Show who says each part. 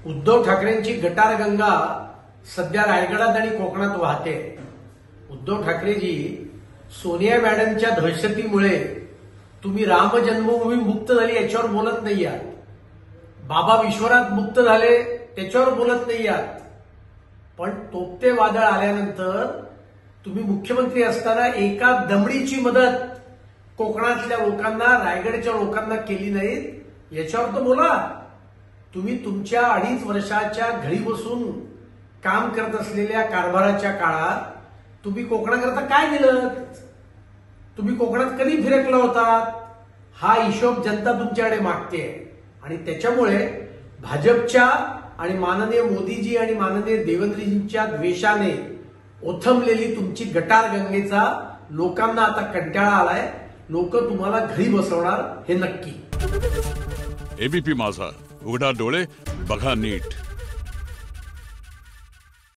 Speaker 1: उद्धव ठाकरेंची गटारगंगा सध्या रायगडात आणि कोकणात वाहते. उद्धव ठाकरेजी सोनिया मॅडमच्या दहशतीमुळे तुम्ही राम जन्मभूमी मुक्त झाली याच्यावर बोलत नाही आहात. बाबा विश्वनाथ मुक्त झाले त्याच्यावर बोलत नाही आहात. पण तोक्ते वादळ आल्यानंतर तुम्ही मुख्यमंत्री असताना एका दमडीची मदत कोकणातल्या लोकांना, रायगडच्या लोकांना केली नाहीत याच्यावर तर बोला. तुम्ही तुमच्या 2.5 वर्षाच्या घरी बसून काम करत असलेल्या कारभाराच्या काळात तुम्ही कोकणाकरता काय दिलं? तुम्ही कोकणात कधी फिरकला होतात? हा हिशोब जनता तुमच्याकडे मागते. आणि त्याच्यामुळे भाजपच्या आणि माननीय मोदीजी आणि माननीय देवेंद्रजींच्या द्वेषाने ओथंबलेली तुमची गटारगंगेचा लोकांना आता कंटाळा आलाय. लोक तुम्हाला घरी बसवणार हे नक्की.
Speaker 2: एबीपी माझा, उघडा डोळे बघा नीट.